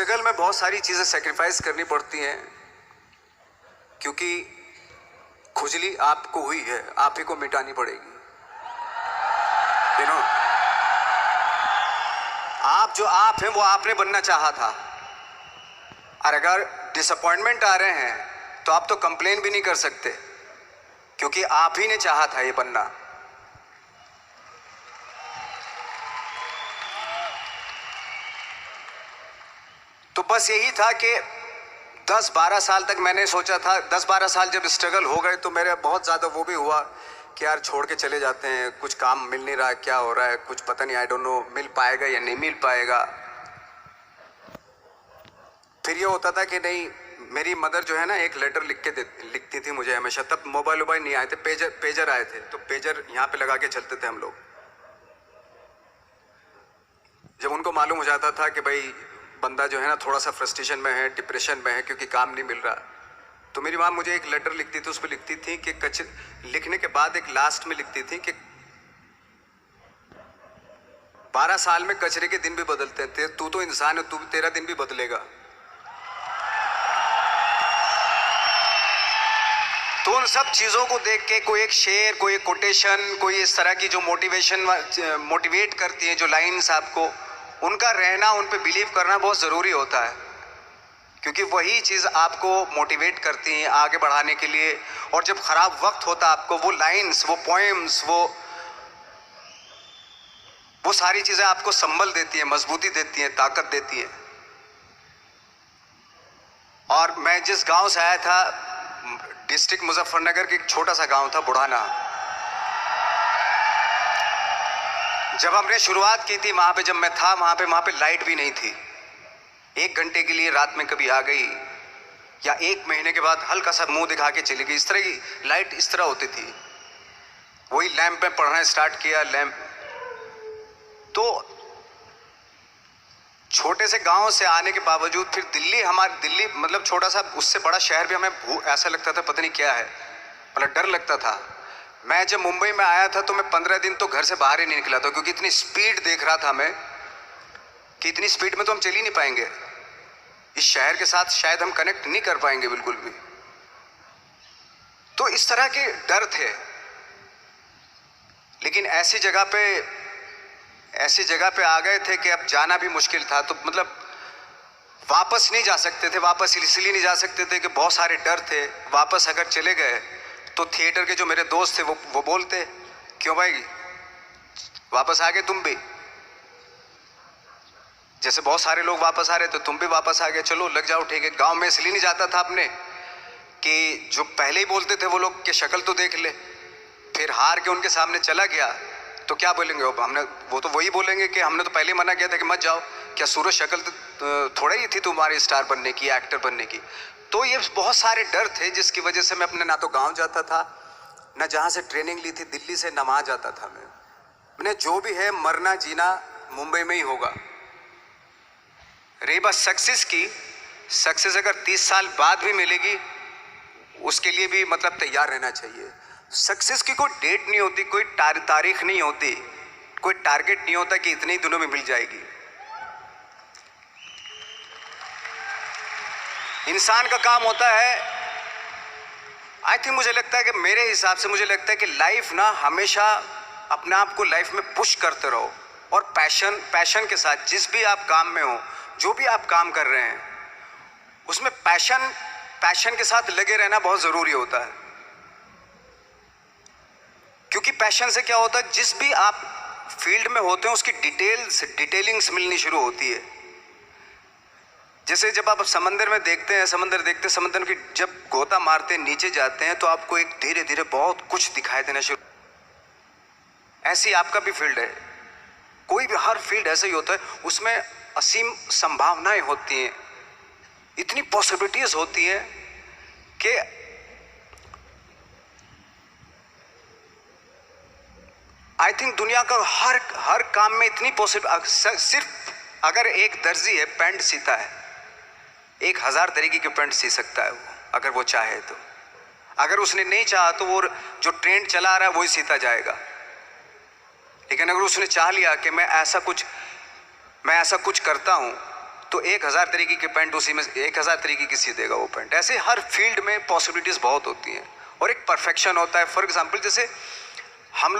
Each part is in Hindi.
स्ट्रगल में बहुत सारी चीज़ें सेक्रीफाइस करनी पड़ती हैं, क्योंकि खुजली आपको हुई है, आप ही को मिटानी पड़ेगी। आप जो आप हैं वो आपने बनना चाहा था, और अगर डिसअपॉइंटमेंट आ रहे हैं तो आप तो कंप्लेन भी नहीं कर सकते, क्योंकि आप ही ने चाहा था ये बनना। तो बस यही था कि 10-12 साल तक मैंने सोचा था, 10-12 साल जब स्ट्रगल हो गए तो मेरे बहुत ज़्यादा वो भी हुआ कि यार छोड़ के चले जाते हैं, कुछ काम मिल नहीं रहा है, क्या हो रहा है, कुछ पता नहीं, आई डोंट नो मिल पाएगा या नहीं मिल पाएगा। फिर ये होता था कि नहीं, मेरी मदर जो है ना एक लेटर लिखती थी मुझे हमेशा। तब मोबाइल नहीं आए थे, पेजर आए थे, तो पेजर यहाँ पे लगा के चलते थे हम लोग। जब उनको मालूम हो जाता था कि भाई बंदा जो है ना थोड़ा सा फ्रस्ट्रेशन में है, डिप्रेशन में है, क्योंकि काम नहीं मिल रहा, तो मेरी माँ मुझे एक लेटर लिखती थी। उस पर लिखती थी कि लिखने के बाद एक लास्ट में लिखती थी कि 12 साल में कचरे के दिन भी बदलते हैं, तू तो इंसान है, तेरा दिन भी बदलेगा। तो उन सब चीज़ों को देख के कोई एक शेर, कोई एक कोटेशन, कोई इस तरह की जो मोटिवेट करती है, जो लाइन्स आपको, उनका रहना, उन पे बिलीव करना बहुत ज़रूरी होता है, क्योंकि वही चीज़ आपको मोटिवेट करती हैं आगे बढ़ाने के लिए। और जब ख़राब वक्त होता है आपको, वो लाइन्स, वो पोएम्स, वो सारी चीज़ें आपको संबल देती हैं, मजबूती देती हैं, ताकत देती हैं। और मैं जिस गांव से आया था, डिस्ट्रिक्ट मुजफ्फरनगर के एक छोटा सा गांव था बुढ़ाना, जब हमने शुरुआत की थी वहाँ पे, जब मैं था वहाँ पे लाइट भी नहीं थी। 1 घंटे के लिए रात में कभी आ गई, या 1 महीने के बाद हल्का सा मुंह दिखा के चली गई। इस तरह की लाइट इस तरह होती थी। वही लैंप में पढ़ना स्टार्ट किया, लैंप। तो छोटे से गांव से आने के बावजूद फिर दिल्ली मतलब छोटा सा, उससे बड़ा शहर भी हमें ऐसा लगता था पता नहीं क्या है, मतलब डर लगता था। मैं जब मुंबई में आया था तो मैं 15 दिन तो घर से बाहर ही नहीं निकला था, क्योंकि इतनी स्पीड देख रहा था मैं कि इतनी स्पीड में तो हम चल ही नहीं पाएंगे, इस शहर के साथ शायद हम कनेक्ट नहीं कर पाएंगे बिल्कुल भी। तो इस तरह के डर थे। लेकिन ऐसी जगह पे आ गए थे कि अब जाना भी मुश्किल था। तो मतलब वापस नहीं जा सकते थे। वापस इसलिए नहीं जा सकते थे कि बहुत सारे डर थे। वापस अगर चले गए तो थिएटर के जो मेरे दोस्त थे वो बोलते, क्यों भाई वापस आ गए तुम भी, जैसे बहुत सारे लोग वापस आ रहे थे तुम भी वापस आ गए, चलो लग जाओ, ठीक है। गांव में इसलिए नहीं जाता था अपने कि जो पहले ही बोलते थे वो लोग कि शक्ल तो देख ले, फिर हार के उनके सामने चला गया तो क्या बोलेंगे वो तो वही बोलेंगे कि हमने तो पहले ही मना किया था कि मत जाओ, क्या सूरज शक्ल तो थोड़ा ही थी तुम्हारी स्टार बनने की, एक्टर बनने की। तो ये बहुत सारे डर थे जिसकी वजह से मैं अपने ना तो गांव जाता था, ना जहाँ से ट्रेनिंग ली थी दिल्ली से, ना वहाँ जाता था। मैंने जो भी है मरना जीना मुंबई में ही होगा। रही बात सक्सेस की, सक्सेस अगर 30 साल बाद भी मिलेगी उसके लिए भी मतलब तैयार रहना चाहिए। सक्सेस की कोई डेट नहीं होती, कोई तारीख नहीं होती, कोई टारगेट नहीं होता कि इतने ही दिनों में मिल जाएगी। इंसान का काम होता है, आई थिंक मुझे लगता है कि मेरे हिसाब से मुझे लगता है कि लाइफ ना हमेशा अपने आप को लाइफ में पुश करते रहो, और पैशन के साथ जिस भी आप काम में हो, जो भी आप काम कर रहे हैं उसमें पैशन के साथ लगे रहना बहुत ज़रूरी होता है। क्योंकि पैशन से क्या होता है, जिस भी आप फील्ड में होते हैं उसकी डिटेलिंग्स मिलनी शुरू होती है। जैसे जब आप समंदर में देखते हैं, समंदर की जब गोता मारते हैं, नीचे जाते हैं, तो आपको एक धीरे धीरे बहुत कुछ दिखाई देना शुरू। ऐसी आपका भी फील्ड है, कोई भी हर फील्ड ऐसा ही होता है, उसमें असीम संभावनाएं होती हैं, इतनी पॉसिबिलिटीज होती हैं कि आई थिंक दुनिया का हर काम में इतनी सिर्फ अगर एक दर्जी है पैंट सीता है, 1000 तरीके की पैंट सी सकता है वो, अगर वो चाहे तो। अगर उसने नहीं चाहा तो वो जो ट्रेंड चला रहा है वही सीता जाएगा। लेकिन अगर उसने चाह लिया कि मैं ऐसा कुछ करता हूँ, तो 1000 तरीके के पैंट उसी में 1000 तरीके की सी देगा वो पैंट। ऐसे हर फील्ड में पॉसिबिलिटीज़ बहुत होती हैं और एक परफेक्शन होता है। फॉर एग्जांपल जैसे हम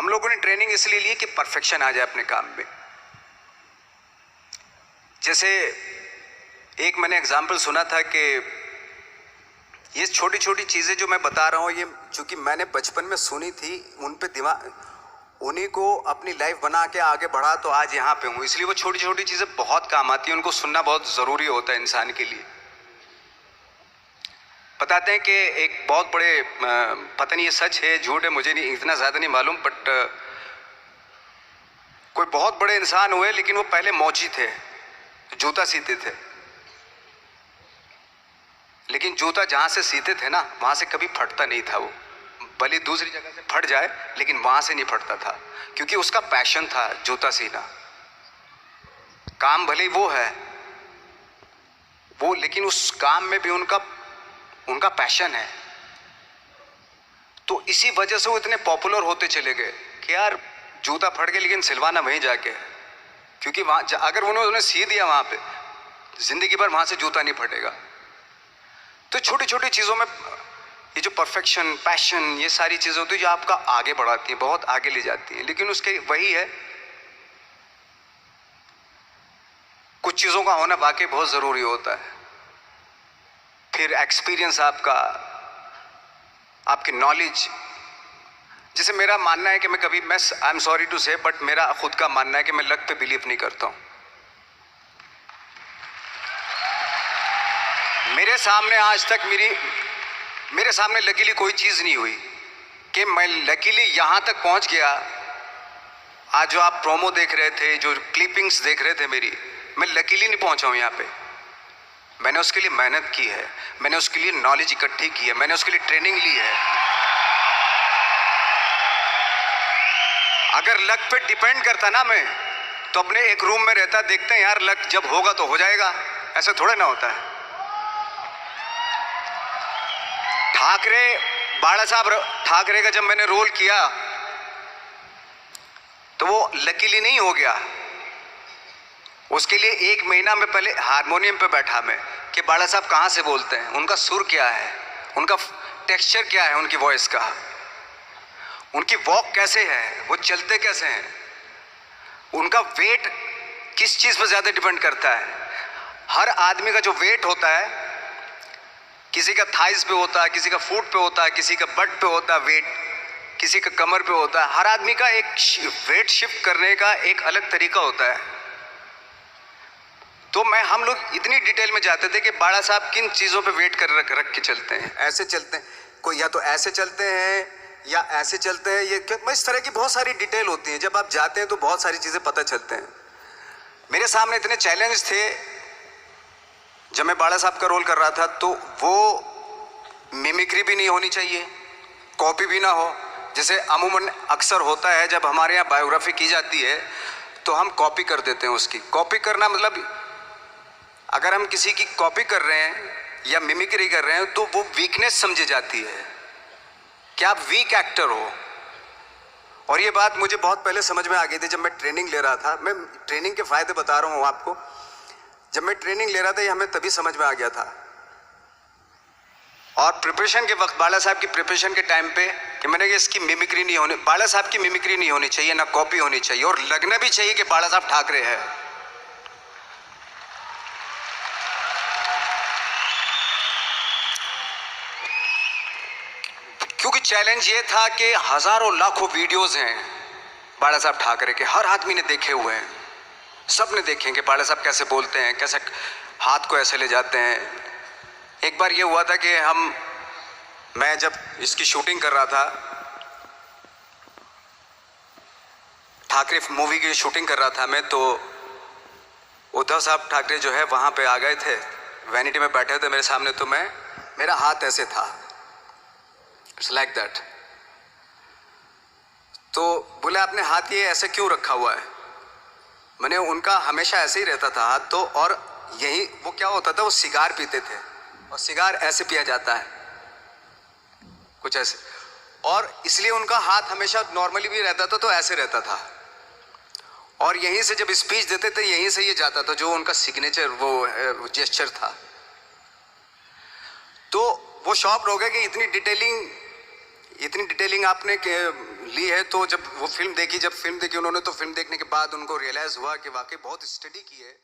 लोगों ने ट्रेनिंग इसलिए ली कि परफेक्शन आ जाए अपने काम में। जैसे एक मैंने एग्जाम्पल सुना था कि ये छोटी छोटी चीज़ें जो मैं बता रहा हूँ ये चूँकि मैंने बचपन में सुनी थी, उन पे दिमाग उन्हीं को अपनी लाइफ बना के आगे बढ़ा तो आज यहाँ पे हूँ। इसलिए वो छोटी छोटी चीज़ें बहुत काम आती हैं, उनको सुनना बहुत ज़रूरी होता है इंसान के लिए। बताते हैं कि एक बहुत बड़े पता नहीं ये सच है झूठ है मुझे नहीं इतना ज़्यादा नहीं मालूम, बट कोई बहुत बड़े इंसान हुए लेकिन वो पहले मौची थे, जूता सीते थे। लेकिन जूता जहाँ से सीते थे ना वहाँ से कभी फटता नहीं था। वो भले दूसरी जगह से फट जाए लेकिन वहाँ से नहीं फटता था, क्योंकि उसका पैशन था जूता सीना। काम भले वो है वो, लेकिन उस काम में भी उनका पैशन है। तो इसी वजह से वो इतने पॉपुलर होते चले गए कि यार जूता फट गया लेकिन सिलवाना वहीं जाके है, क्योंकि वहाँ अगर उन्होंने सी दिया वहाँ पे जिंदगी भर वहाँ से जूता नहीं फटेगा। तो छोटी छोटी चीज़ों में ये जो परफेक्शन पैशन ये सारी चीज़ें होती है जो आपका आगे बढ़ाती है, बहुत आगे ले जाती है। लेकिन उसके वही है कुछ चीज़ों का होना वाकई बहुत ज़रूरी होता है। फिर एक्सपीरियंस आपकी नॉलेज। जैसे मेरा मानना है कि मैं कभी आई एम सॉरी टू से बट मेरा खुद का मानना है कि मैं लक पे बिलीव नहीं करता हूँ। मेरे सामने आज तक मेरे सामने लकीली कोई चीज़ नहीं हुई कि मैं लकीली यहाँ तक पहुँच गया। आज जो आप प्रोमो देख रहे थे, जो क्लिपिंग्स देख रहे थे मेरी, मैं लकीली नहीं पहुँचा हूँ यहाँ पे। मैंने उसके लिए मेहनत की है, मैंने उसके लिए नॉलेज इकट्ठी की है, मैंने उसके लिए ट्रेनिंग ली है। अगर लक पे डिपेंड करता ना मैं तो अपने एक रूम में रहता, देखते हैं यार लक जब होगा तो हो जाएगा, ऐसा थोड़ा ना होता है। बाला साहब ठाकरे का जब मैंने रोल किया तो वो लकीली नहीं हो गया। उसके लिए 1 महीना में पहले हारमोनियम पे बैठा मैं कि बाला साहब कहाँ से बोलते हैं, उनका सुर क्या है, उनका टेक्सचर क्या है, उनकी वॉइस का, उनकी वॉक कैसे है, वो चलते कैसे हैं, उनका वेट किस चीज़ पर ज़्यादा डिपेंड करता है। हर आदमी का जो वेट होता है, किसी का थाइस पे होता है, किसी का फुट पे होता है, किसी का बट पे होता है वेट, किसी का कमर पे होता है। हर आदमी का एक वेट शिफ्ट करने का एक अलग तरीका होता है। तो हम लोग इतनी डिटेल में जाते थे कि बाला साहब किन चीज़ों पे वेट कर रख के चलते हैं, ऐसे चलते हैं, कोई या तो ऐसे चलते हैं या ऐसे चलते हैं। ये इस तरह की बहुत सारी डिटेल होती है। जब आप जाते हैं तो बहुत सारी चीज़ें पता चलते हैं। मेरे सामने इतने चैलेंज थे जब मैं बाला साहब का रोल कर रहा था, तो वो मिमिक्री भी नहीं होनी चाहिए, कॉपी भी ना हो। जैसे अमूमन अक्सर होता है जब हमारे यहाँ बायोग्राफी की जाती है तो हम कॉपी कर देते हैं। उसकी कॉपी करना मतलब अगर हम किसी की कॉपी कर रहे हैं या मिमिक्री कर रहे हैं तो वो वीकनेस समझी जाती है कि आप वीक एक्टर हो। और ये बात मुझे बहुत पहले समझ में आ गई थी जब मैं ट्रेनिंग ले रहा था। मैं ट्रेनिंग के फायदे बता रहा हूँ आपको। जब मैं ट्रेनिंग ले रहा था ये हमें तभी समझ में आ गया था। और प्रिपरेशन के वक्त बाला साहब की प्रिपरेशन के टाइम पे कि मैंने कि इसकी मिमिक्री नहीं होनी, बाला साहब की मिमिक्री नहीं होनी चाहिए, ना कॉपी होनी चाहिए, और लगना भी चाहिए कि बाला साहब ठाकरे है। क्योंकि चैलेंज ये था कि हजारों लाखों वीडियोस हैं बाला साहब ठाकरे के, हर आदमी ने देखे हुए हैं, सब ने देखे कि बाला साहब कैसे बोलते हैं, कैसे हाथ को ऐसे ले जाते हैं। एक बार ये हुआ था कि मैं जब इसकी शूटिंग कर रहा था, ठाकरे मूवी की शूटिंग कर रहा था मैं, तो उद्धव साहब ठाकरे जो है वहाँ पे आ गए थे, वैनिटी में बैठे थे मेरे सामने। तो मेरा हाथ ऐसे था, इट्स लाइक दैट। तो बोले आपने हाथ ये ऐसे क्यों रखा हुआ है? मैंने उनका हमेशा ऐसे ही रहता था हाथ। तो और यही वो क्या होता था, वो सिगार पीते थे और सिगार ऐसे पिया जाता है कुछ ऐसे, और इसलिए उनका हाथ हमेशा नॉर्मली भी रहता था तो ऐसे रहता था। और यहीं से जब स्पीच देते थे यहीं से ये जाता था, जो उनका सिग्नेचर वो जेस्चर था। तो वो शॉक्ड हो गए कि इतनी डिटेलिंग आपने ली है। तो जब वो फिल्म देखी, उन्होंने, तो फिल्म देखने के बाद उनको रियलाइज हुआ कि वाकई बहुत स्टडी की है।